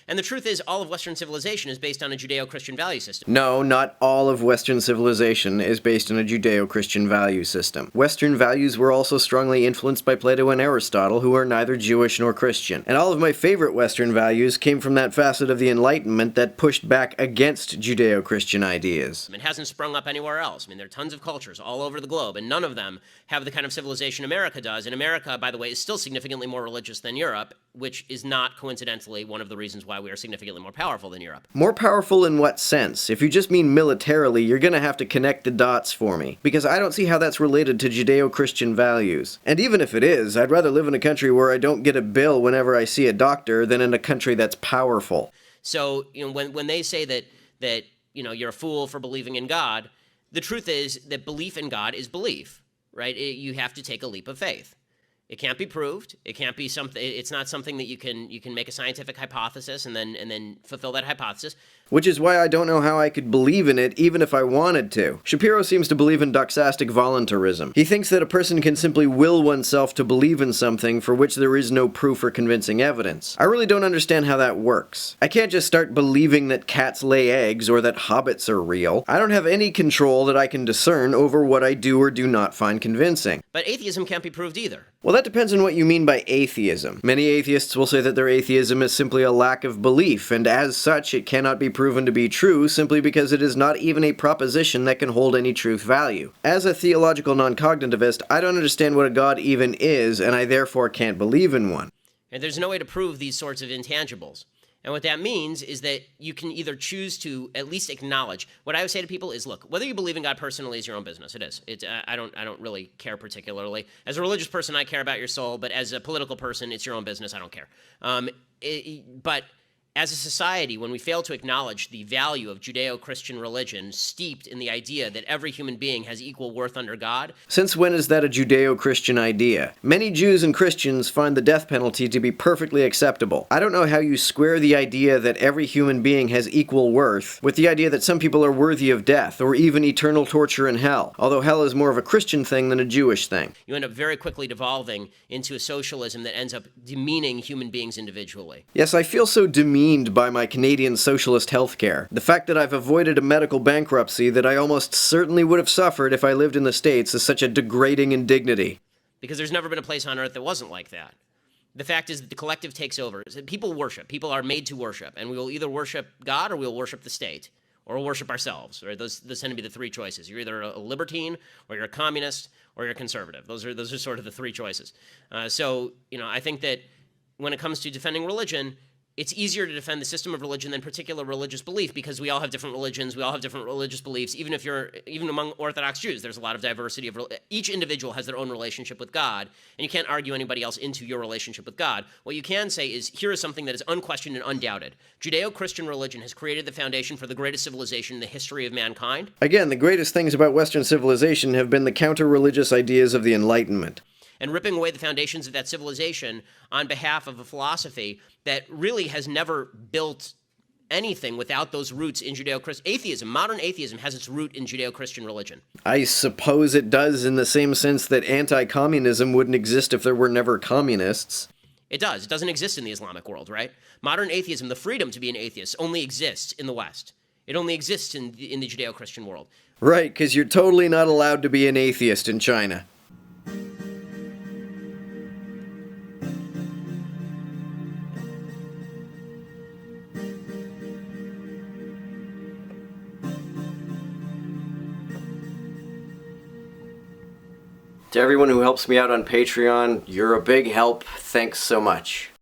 And the truth is, all of Western civilization is based on a Judeo-Christian value system. No, not all of Western civilization is based on a Judeo-Christian value system. Western values were also strongly influenced by Plato and Aristotle, who are neither Jewish nor Christian. And all of my favorite Western values came from that facet of the Enlightenment that pushed back against Judeo-Christian ideas. It hasn't sprung up anywhere else. I mean, there are tons of cultures all over the globe, and none of them have the kind of civilization America does. And America, by the way, is still significantly more religious than Europe, which is not coincidentally one of the reasons why we are significantly more powerful than Europe. More powerful in what sense? If you just mean militarily, you're gonna have to connect the dots for me, because I don't see how that's related to Judeo-Christian values. And even if it is, I'd rather live in a country where I don't get a bill whenever I see a doctor than in a country that's powerful. So, when they say that you're a fool for believing in God, the truth is that belief in God is belief, right? You have to take a leap of faith. It can't be proved. It can't be something. It's not something that you can make a scientific hypothesis and then fulfill that hypothesis. Which is why I don't know how I could believe in it even if I wanted to. Shapiro seems to believe in doxastic voluntarism. He thinks that a person can simply will oneself to believe in something for which there is no proof or convincing evidence. I really don't understand how that works. I can't just start believing that cats lay eggs or that hobbits are real. I don't have any control that I can discern over what I do or do not find convincing. But atheism can't be proved either. Well, that depends on what you mean by atheism. Many atheists will say that their atheism is simply a lack of belief, and as such, it cannot be proven to be true simply because it is not even a proposition that can hold any truth value. As a theological non-cognitivist, I don't understand what a god even is, and I therefore can't believe in one. And there's no way to prove these sorts of intangibles. And what that means is that you can either choose to at least acknowledge. What I would say to people is, look, whether you believe in God personally is your own business. It is. I don't really care particularly. As a religious person, I care about your soul, but as a political person, it's your own business. I don't care. But as a society, when we fail to acknowledge the value of Judeo-Christian religion steeped in the idea that every human being has equal worth under God. Since when is that a Judeo-Christian idea? Many Jews and Christians find the death penalty to be perfectly acceptable. I don't know how you square the idea that every human being has equal worth with the idea that some people are worthy of death or even eternal torture in hell, although hell is more of a Christian thing than a Jewish thing. You end up very quickly devolving into a socialism that ends up demeaning human beings individually. Yes, I feel so demeaned by my Canadian socialist healthcare. The fact that I've avoided a medical bankruptcy that I almost certainly would have suffered if I lived in the States is such a degrading indignity. Because there's never been a place on earth that wasn't like that. The fact is that the collective takes over. People worship. People are made to worship. And we will either worship God or we will worship the state. Or we'll worship ourselves. Right? Those tend to be the three choices. You're either a libertine, or you're a communist, or you're a conservative. Those are sort of the three choices. So I think that when it comes to defending religion, it's easier to defend the system of religion than particular religious belief because we all have different religions, we all have different religious beliefs. Even among Orthodox Jews, there's a lot of diversity of each individual has their own relationship with God, and you can't argue anybody else into your relationship with God. What you can say is, here is something that is unquestioned and undoubted. Judeo-Christian religion has created the foundation for the greatest civilization in the history of mankind. Again, the greatest things about Western civilization have been the counter-religious ideas of the Enlightenment. And ripping away the foundations of that civilization on behalf of a philosophy that really has never built anything without those roots in Judeo-Christian. Atheism, modern atheism, has its root in Judeo-Christian religion. I suppose it does, in the same sense that anti-communism wouldn't exist if there were never communists. It does. It doesn't exist in the Islamic world, right? Modern atheism, the freedom to be an atheist, only exists in the West. It only exists in the Judeo-Christian world. Right, because you're totally not allowed to be an atheist in China. To everyone who helps me out on Patreon, you're a big help. Thanks so much.